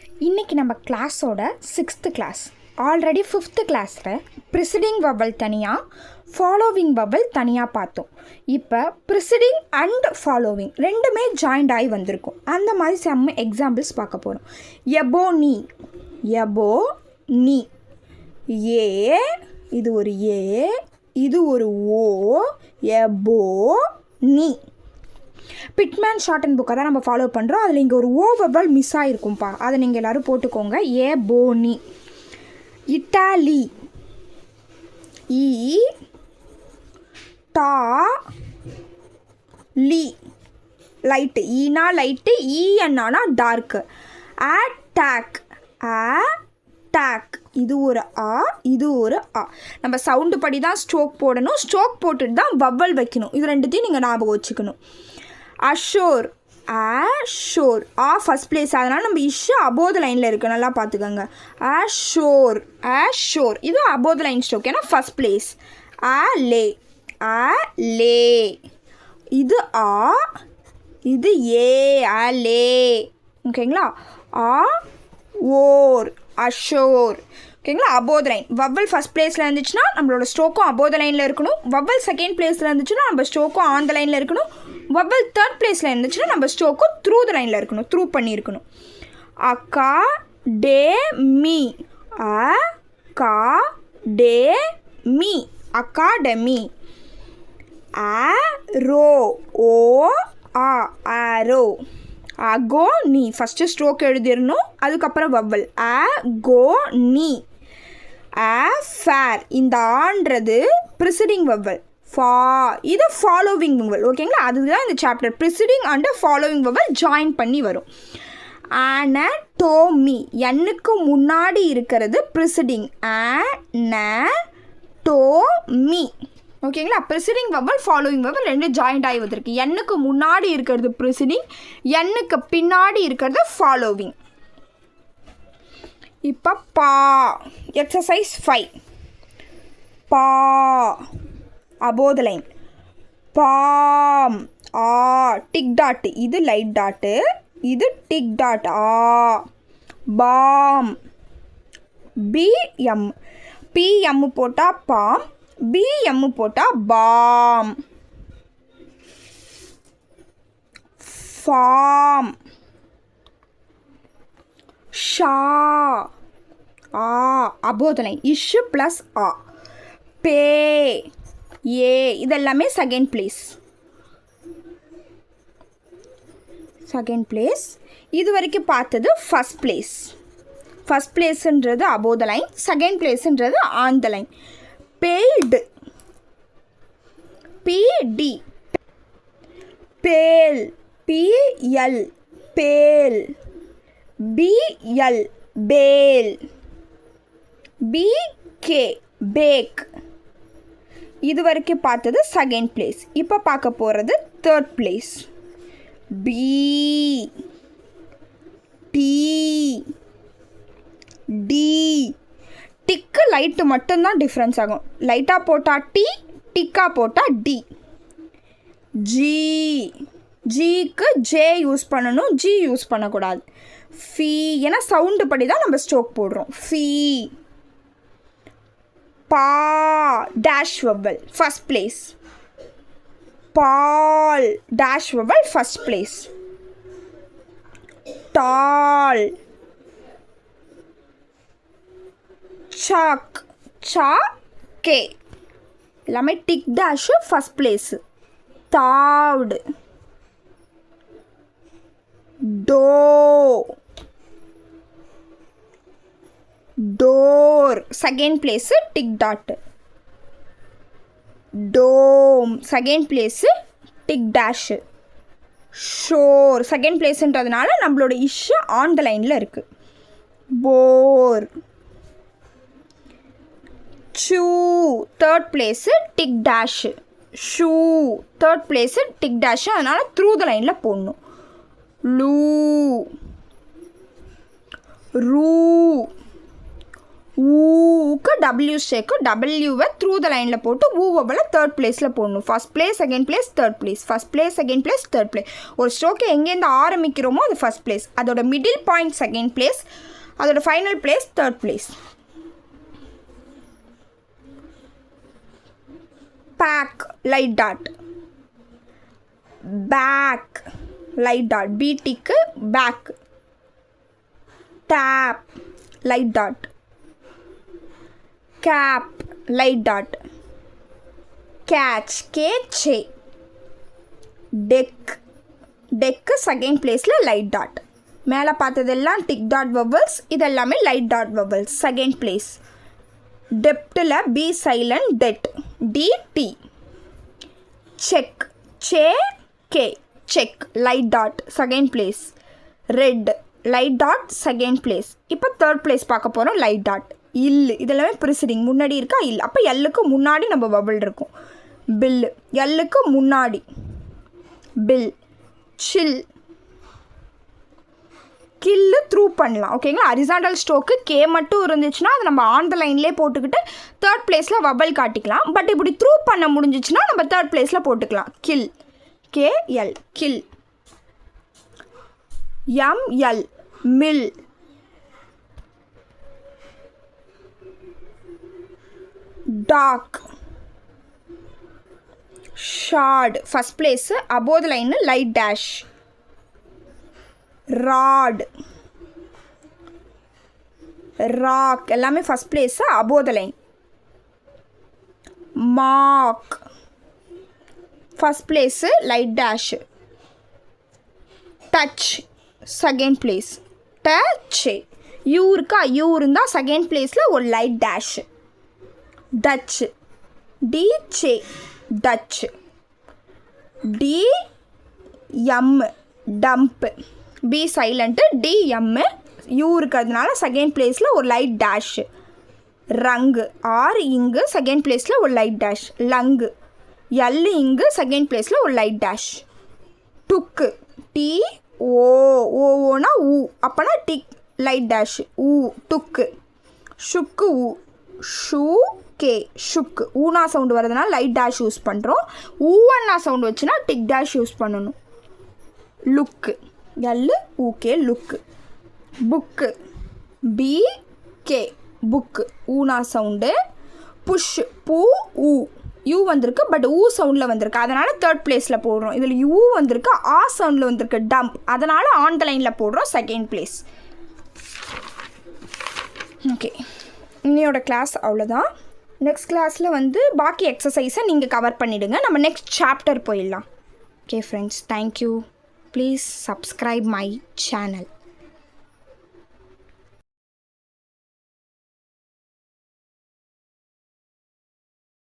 இன்றைக்கி நம்ம கிளாஸோட 6th கிளாஸ். ஆல்ரெடி 5th கிளாஸில் ப்ரிசிடிங் வவல் தனியாக, ஃபாலோவிங் வவல் தனியாக பார்த்தோம். இப்போ ப்ரிசிடிங் அண்ட் ஃபாலோவிங் ரெண்டுமே ஜாயிண்ட் ஆகி வந்திருக்கும். அந்த மாதிரி செம்ம எக்ஸாம்பிள்ஸ் பார்க்க போகிறோம். எபோ நீ, எபோ நீ, ஏ, இது ஒரு ஏ, இது ஒரு ஓ, எபோ நீ. பிட்மேன் ஷார்ட் அண்ட் புக்கை தான் நம்ம ஃபாலோ பண்ணுறோம். அதில் இங்கே ஒரு ஓ வவல் மிஸ் ஆகிருக்கும்ப்பா, அதை நீங்கள் எல்லோரும் போட்டுக்கோங்க. ஏ போனி. இட்டாலி, ஈ டா லி, லைட்டு, ஈனா லைட்டு, ஈ என்னானா டார்க்கு. அட்டாக், அட்டாக், இது ஒரு ஆ, இது ஒரு ஆ. நம்ம சவுண்டு படி தான் ஸ்ட்ரோக் போடணும். ஸ்ட்ரோக் போட்டுட்டு தான் வவல் வைக்கணும். இது ரெண்டுத்தையும் நீங்கள் ஞாபகம் வச்சுக்கணும். அஷோர், அஷோர், ஆ ஃபஸ்ட் பிளேஸ், அதனால் நம்ம இஷ்ஷு அபோத லைனில் இருக்குது, நல்லா பார்த்துக்கோங்க. அஷோர், அஷோர், இது அபோத லைன் ஸ்ட்ரோக், ஏன்னா ஃபஸ்ட் பிளேஸ். அ லே, அ லே, இது ஆ, இது ஏ, அ லே. ஓகேங்களா? ஆ ஓர், அஷோர். ஓகேங்களா? அபோத லைன். வவல் ஃபஸ்ட் பிளேஸில் இருந்துச்சுன்னா நம்மளோட ஸ்ட்ரோக்கும் அபோத லைனில் இருக்கணும். வவல் செகண்ட் பிளேஸில் இருந்துச்சுன்னா நம்ம ஸ்ட்ரோக்கும் ஆன் த லைனில் இருக்கணும். வவல் தேர்ட் பிளேஸில் இருந்துச்சுன்னா நம்ம ஸ்ட்ரோக்கும் த்ரூ த லைனில் இருக்கணும், த்ரூ பண்ணியிருக்கணும். அக்கா டே மீ, அ கா டே மீ, அகாடமி. ஆரோ, ஓ ஆ, ஆரோ. அகோ நீ, ஃபஸ்ட்டு ஸ்ட்ரோக் எழுதிடணும், அதுக்கப்புறம் வவல். அகோ நீ. ஃபேர், இந்த ஆன்றது ப்ரிசிடிங் வவல். ஃபா, இது ஃபாலோவிங் வவல். ஓகேங்களா? அதுதான் இந்த chapter. Preceding and following vowel join பண்ணி வரும். அனடோமி, எண்ணுக்கு முன்னாடி இருக்கிறது ப்ரிசிடிங். அனடோமி. ஓகேங்களா? ப்ரிசிடிங் வவல் ஃபாலோவிங் வவல் ரெண்டு ஜாயிண்ட் ஆகி வந்திருக்கு. எண்ணுக்கு முன்னாடி இருக்கிறது ப்ரிசிடிங், எண்ணுக்கு பின்னாடி இருக்கிறது ஃபாலோவிங். இப்போ பா, எக்ஸசைஸ் 5. பா அபோத லைன். பாம், ஆ டிக் டாட்டு, இது லைட் டாட்டு, இது டிக் டாட். ஆ பாம், பிஎம், பிஎம் போட்டால் பாம், பிஎம் போட்டால் பாம். ஃபாம், ஷா, ஆ அபோத லைன், இஷ்ஷு ப்ளஸ் ஆ. பே, ஏ, இதெல்லாமே செகண்ட் பிளேஸ். Second place. இது வரைக்கும் பார்த்தது ஃபஸ்ட் பிளேஸ். ஃபஸ்ட் பிளேஸுன்றது அபோத லைன், செகண்ட் பிளேஸுன்றது ஆன் த லைன். பெய்டு, பிடி. பேல், பிஎல், பேல். பிஎல், பேல். பிகே, பேக். இது வரைக்கும் பார்த்தது செகண்ட் பிளேஸ். இப்போ பார்க்க போகிறது third place. B, T, D. டிக்கு லைட்டு மட்டும்தான் டிஃப்ரென்ஸ் ஆகும். லைட்டாக போட்டால் டி, டிக்காக போட்டால் டி. ஜி, ஜிக்கு ஜே யூஸ் பண்ணணும், ஜி யூஸ் பண்ணக்கூடாது. ஃபீ, ஏன்னா சவுண்டு படி தான் நம்ம ஸ்ட்ரோக் போடுறோம். ஃபீ. பா டேஷ் வவல் ஃபஸ்ட் பிளேஸ். பால் டேஷ் வவல் ஃபஸ்ட் பிளேஸ். டால், சாக், சா கே, எல்லாமே டிக் டேஷு ஃபஸ்ட் பிளேஸு. தாவ்டு, டோ, டோர் செகண்ட் பிளேஸு, டிக் டாட்டு. டோம் செகண்ட் பிளேஸு, டிக் டேஷு. ஷோர் செகண்ட் பிளேஸுன்றதுனால நம்மளோட இஷ்ஷு ஆன் த லைனில் இருக்குது. போர். ஷூ தேர்ட் பிளேஸு, டிக் டேஷு. ஷூ தேர்ட் பிளேஸு, டிக் டேஷு, அதனால் த்ரூ த லைனில் போடணும். லூ, ரூ, ஊக்கு டபிள்யூ சேர்க்கும், டபிள்யூவை த்ரூ த லைனில் போட்டு ஊவை தேர்ட் பிளேஸில் போடணும். First place, second place, third place, first place, second place, third place. ஒரு ஸ்ட்ரோக்கை எங்கேருந்து ஆரம்பிக்கிறோமோ அது ஃபஸ்ட் பிளேஸ், அதோட மிடில் பாயிண்ட் செகண்ட் பிளேஸ், அதோட ஃபைனல் பிளேஸ் தேர்ட் பிளேஸ். பேக் லைட் டாட், பேக் லைட் டாட், பிடிக்கு பேக். டேப் லைட் டாட், கேப் லைட் டாட், கேட்ச் கேச்சே. டெக், டெக்கு செகண்ட் பிளேஸில் லைட் டாட். மேலே பார்த்ததெல்லாம் டிக் டாட் வவல்ஸ், இதெல்லாமே light dot vowels second place. டெப்டில் பி சைலண்ட், டெட் டிடி. செக் சே கே, செக் லைட் டாட் செகண்ட் பிளேஸ். ரெட் லைட் டாட் செகண்ட் பிளேஸ். இப்போ தேர்ட் பிளேஸ் பார்க்க போகிறோம், லைட் டாட். இல், இதெல்லாமே ப்ரிசிடிங், முன்னாடி இருக்கா இல், அப்போ எல்லுக்கு முன்னாடி நம்ம பபிள் இருக்கும். பில், எல்லுக்கு முன்னாடி பில். சில், கில்லு த்ரூ பண்ணலாம். ஓகேங்களா, ஹரிசாண்டல் ஸ்ட்ரோக்கு கே மட்டும் இருந்துச்சுன்னா அது நம்ம ஆன் த லைன்லேயே போட்டுக்கிட்டு தேர்ட் பிளேஸில் வபல் காட்டிக்கலாம். பட் இப்படி த்ரூ பண்ண முடிஞ்சிச்சுன்னா நம்ம தேர்ட் பிளேஸில் போட்டுக்கலாம். கில் கேஎல், கில். எம்எல், மில். டாக், ஷார்ட் first place, above the line light dash. ராட், ராக் எல்லாமே first place, above the line. மார்க் ஃபஸ்ட் பிளேஸு, லைட் டேஷு. டச் செகண்ட் பிளேஸ், டச். யூ இருக்கா, யூ இருந்தால் செகண்ட் பிளேஸில் ஒரு லைட் டேஷு. டச் டிச்சே, டச். டி எம், டம்ப்பு. B silent, D M, U இருக்கிறதுனால செகண்ட் பிளேஸில் ஒரு லைட் டேஷு. ரங்கு, ஆர் இங்கு செகண்ட் பிளேஸில் ஒரு லைட் டேஷ். லங்கு, எல் இங்கு செகண்ட் பிளேஸில் ஒரு லைட் டேஷ். டுக்கு, டி ஓ, ஓனா ஊ, அப்போனா டிக் லைட் டேஷ் ஊ, டுக்கு. ஷுக்கு ஊ, ஷூ கே, ஷுக்கு. ஊனா சவுண்டு வரதுனால லைட் டேஷ் யூஸ் பண்ணுறோம். ஊவன்னா சவுண்டு வச்சுன்னா டிக் டேஷ் யூஸ் பண்ணணும். லுக்கு, எல் ஊகே, லுக்கு. புக்கு, பி கே, புக்கு. ஊனா சவுண்டு. புஷ், பூ ஊ, யூ வந்திருக்கு பட் ஊ சவுண்டில் வந்திருக்கு, அதனால் தேர்ட் பிளேஸில் போடுறோம். இதில் யூ வந்திருக்கு, ஆ சவுண்டில் வந்திருக்கு, டம்ப், அதனால் ஆன் த லைனில் போடுறோம் செகண்ட் பிளேஸ். ஓகே, இன்னையோட கிளாஸ் அவ்வளோதான். நெக்ஸ்ட் கிளாஸில் வந்து பாக்கி எக்ஸசைஸை நீங்கள் கவர் பண்ணிவிடுங்க. நம்ம நெக்ஸ்ட் சாப்டர் போயிடலாம். Okay friends, thank you. Please subscribe my channel.